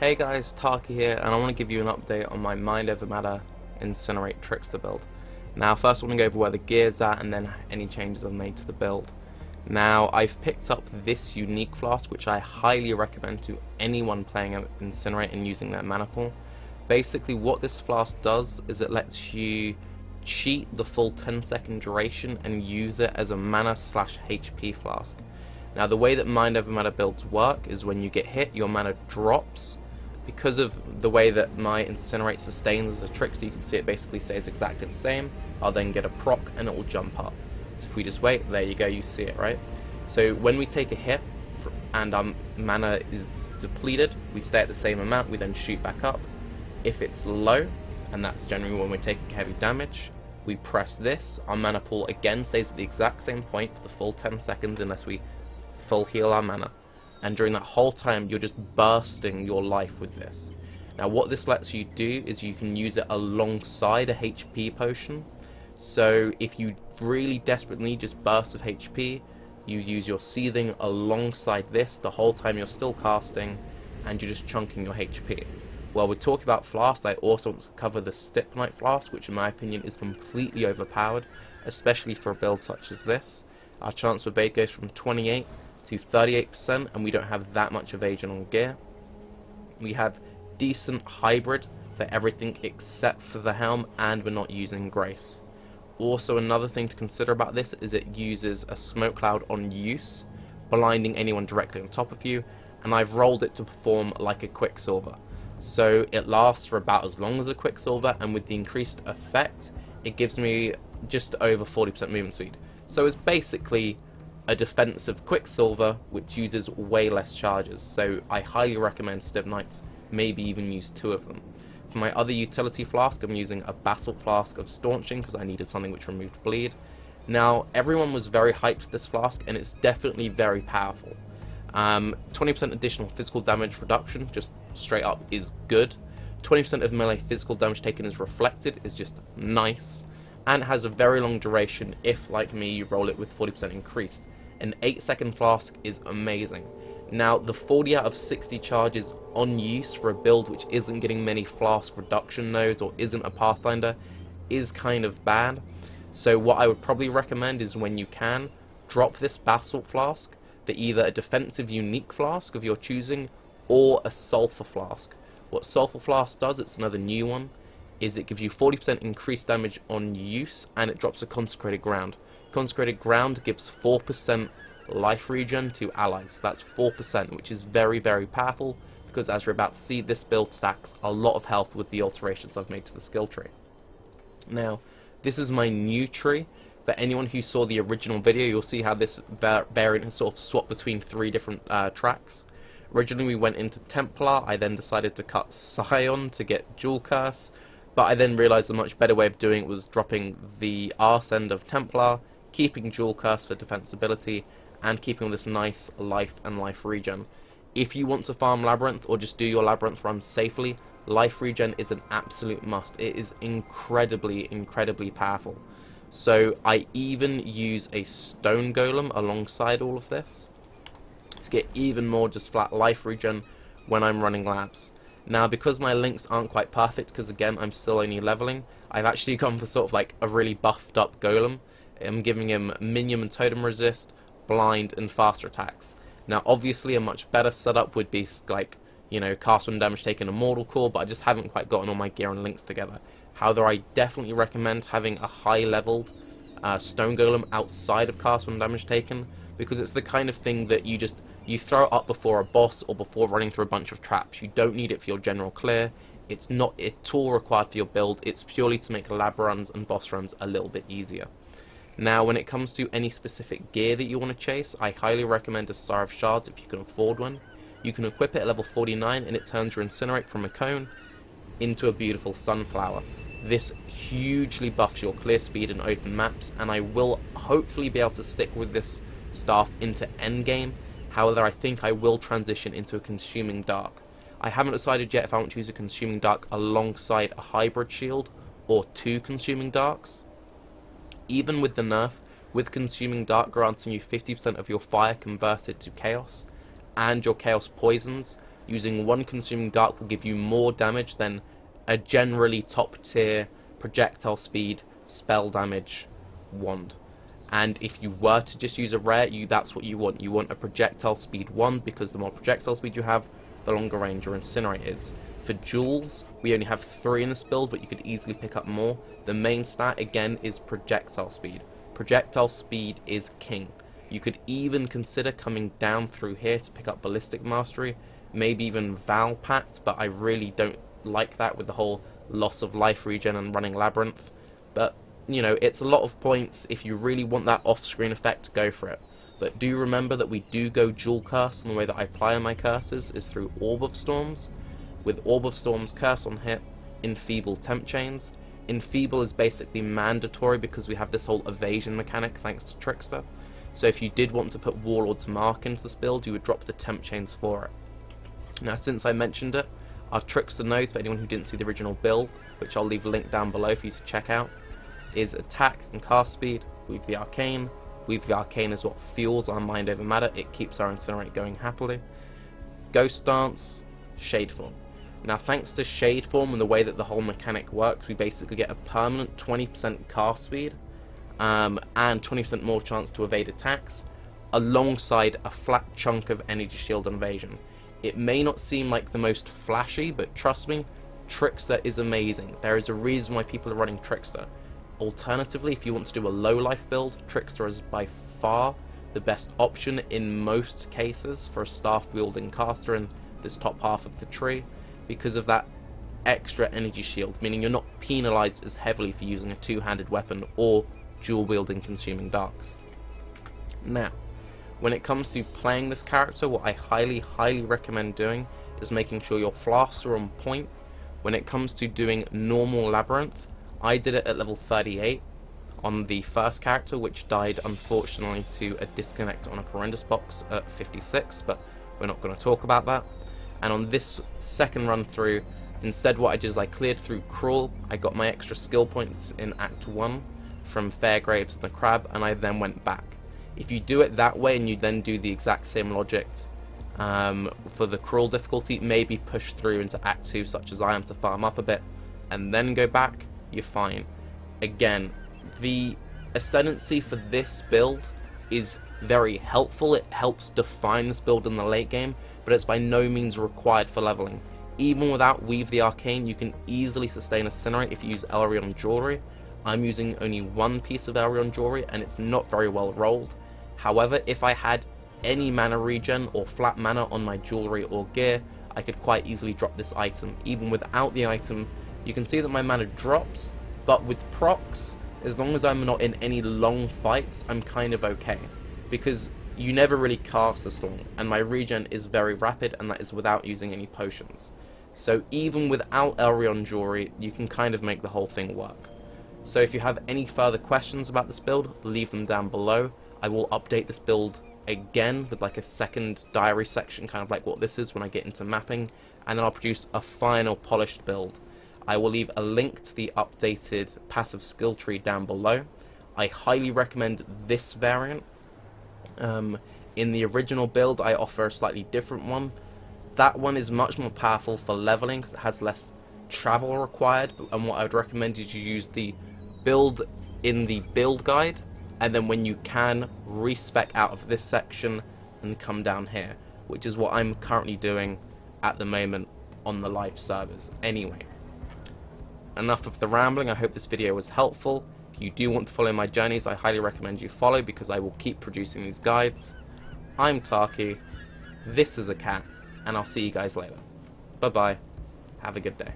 Hey guys, Taki here, and I want to give you an update on my Mind Over Matter Incinerate Trickster build. Now, first I want to go over where the gear's at, and then any changes I've made to the build. Now, I've picked up this unique flask, which I highly recommend to anyone playing Incinerate and using their mana pool. Basically, what this flask does is it lets you cheat the full 10-second duration and use it as a mana/HP flask. Now, the way that Mind Over Matter builds work is when you get hit, your mana drops. Because of the way that my Incinerate sustains as a Trickster, you can see it basically stays exactly the same. I'll then get a proc and it will jump up. So if we just wait, there you go, you see it, right? So when we take a hit and our mana is depleted, we stay at the same amount, we then shoot back up. If it's low, and that's generally when we're taking heavy damage, we press this, our mana pool again stays at the exact same point for the full 10 seconds unless we full heal our mana. And during that whole time, you're just bursting your life with this. Now, what this lets you do is you can use it alongside a HP potion. So if you really desperately need just bursts of HP, you use your seething alongside this the whole time you're still casting, and you're just chunking your HP. While we're talking about flasks, I also want to cover the Stipnite flask, which in my opinion is completely overpowered, especially for a build such as this. Our chance for evade goes from 28 to 38%, and we don't have that much evasion on gear. We have decent hybrid for everything except for the helm, and we're not using grace. Also, another thing to consider about this is it uses a smoke cloud on use, blinding anyone directly on top of you, and I've rolled it to perform like a Quicksilver. So it lasts for about as long as a Quicksilver, and with the increased effect, it gives me just over 40% movement speed. So it's basically a defensive Quicksilver which uses way less charges, so I highly recommend Stibnites, maybe even use 2 of them. For my other utility flask, I'm using a Basalt Flask of Staunching because I needed something which removed bleed. Now, everyone was very hyped for this flask, and it's definitely very powerful. 20% additional physical damage reduction, just straight up, is good. 20% of melee physical damage taken is reflected, is just nice. And has a very long duration if, like me, you roll it with 40% increased. An 8-second flask is amazing. Now, the 40 out of 60 charges on use for a build which isn't getting many flask reduction nodes or isn't a Pathfinder is kind of bad. So what I would probably recommend is, when you can, drop this Basalt Flask for either a defensive unique flask of your choosing or a Sulphur Flask. What Sulphur Flask does, it's another new one, is it gives you 40% increased damage on use, and it drops a Consecrated Ground. Consecrated Ground gives 4% life regen to allies. That's 4%, which is very, very powerful, because as you're about to see, this build stacks a lot of health with the alterations I've made to the skill tree. Now, this is my new tree. For anyone who saw the original video, you'll see how this variant has sort of swapped between 3 different tracks. Originally we went into Templar, I then decided to cut Scion to get Jewel Curse, but I then realised the much better way of doing it was dropping the arse end of Templar, keeping Jewel Curse for defensibility, and keeping all this nice life and life regen. If you want to farm Labyrinth or just do your Labyrinth run safely, life regen is an absolute must. It is incredibly, incredibly powerful. So I even use a Stone Golem alongside all of this to get even more just flat life regen when I'm running labs. Now, because my links aren't quite perfect, because again I'm still only leveling, I've actually gone for sort of like a really buffed up Golem. I'm giving him minion and totem resist, blind, and faster attacks. Now, obviously a much better setup would be like, you know, cast when damage taken, a Mortal Core, but I just haven't quite gotten all my gear and links together. However, I definitely recommend having a high-leveled Stone Golem outside of cast when damage taken, because it's the kind of thing that you throw it up before a boss or before running through a bunch of traps. You don't need it for your general clear. It's not at all required for your build. It's purely to make lab runs and boss runs a little bit easier. Now, when it comes to any specific gear that you want to chase, I highly recommend a Sire of Shards if you can afford one. You can equip it at level 49, and it turns your Incinerate from a cone into a beautiful sunflower. This hugely buffs your clear speed in open maps, and I will hopefully be able to stick with this staff into endgame. However, I think I will transition into a Consuming Dark. I haven't decided yet if I want to use a Consuming Dark alongside a Hybrid Shield or 2 Consuming Darks. Even with the nerf, with Consuming Dark granting you 50% of your fire converted to Chaos, and your Chaos poisons, using one Consuming Dark will give you more damage than a generally top tier projectile speed spell damage wand. And if you were to just use a rare, that's what you want. You want a projectile speed wand, because the more projectile speed you have, the longer range your Incinerate is. For jewels, we only have 3 in this build, but you could easily pick up more. The main stat, again, is projectile speed. Projectile speed is king. You could even consider coming down through here to pick up Ballistic Mastery, maybe even Val Pact, but I really don't like that with the whole loss of life regen and running Labyrinth. But, you know, it's a lot of points. If you really want that off-screen effect, go for it. But do remember that we do go dual curse, and the way that I apply my curses is through Orb of Storms. With Orb of Storms, curse on hit, enfeeble temp chains. Enfeeble is basically mandatory because we have this whole evasion mechanic thanks to Trickster. So if you did want to put Warlord to Mark into this build, you would drop the temp chains for it. Now, since I mentioned it, our Trickster nodes, for anyone who didn't see the original build, which I'll leave a link down below for you to check out, is attack and cast speed, Weave the Arcane. Weave the Arcane is what fuels our Mind Over Matter. It keeps our Incinerate going happily. Ghost Dance, Shade Form. Now, thanks to Shade Form and the way that the whole mechanic works, we basically get a permanent 20% cast speed and 20% more chance to evade attacks, alongside a flat chunk of energy shield and evasion. It may not seem like the most flashy, but trust me, Trickster is amazing. There is a reason why people are running Trickster. Alternatively, if you want to do a low life build, Trickster is by far the best option in most cases for a staff wielding caster in this top half of the tree, because of that extra energy shield, meaning you're not penalized as heavily for using a two-handed weapon or dual wielding Consuming Darks. Now, when it comes to playing this character, what I highly recommend doing is making sure your flasks are on point. When it comes to doing normal Labyrinth, I did it at level 38 on the first character, which died unfortunately to a disconnect on a Pernadus box at 56, but we're not going to talk about that. And on this second run through, instead what I did is I cleared through Crawl. I got my extra skill points in Act 1 from Fairgraves and the Crab, and I then went back. If you do it that way and you then do the exact same logic for the Crawl difficulty, maybe push through into Act 2 such as I am to farm up a bit, and then go back, you're fine. Again, the ascendancy for this build is very helpful. It helps define this build in the late game, but it's by no means required for leveling. Even without Weave the Arcane, you can easily sustain Incinerate if you use Elrion Jewelry. I'm using only one piece of Elrion Jewelry, and it's not very well rolled. However, if I had any mana regen or flat mana on my jewelry or gear, I could quite easily drop this item. Even without the item, you can see that my mana drops, but with procs, as long as I'm not in any long fights, I'm kind of okay. Because you never really cast this long, and my regen is very rapid, and that is without using any potions. So even without Elrion Jewelry, you can kind of make the whole thing work. So if you have any further questions about this build, leave them down below. I will update this build again with like a second diary section, kind of like what this is when I get into mapping, and then I'll produce a final polished build. I will leave a link to the updated passive skill tree down below. I highly recommend this variant. In the original build, I offer a slightly different one. That one is much more powerful for leveling because it has less travel required, and what I would recommend is you use the build in the build guide, and then when you can, respec out of this section and come down here, which is what I'm currently doing at the moment on the live servers. Anyway, enough of the rambling. I hope this video was helpful. If you do want to follow my journeys, I highly recommend you follow, because I will keep producing these guides. I'm Tarky, this is a cat, and I'll see you guys later. Bye bye, have a good day.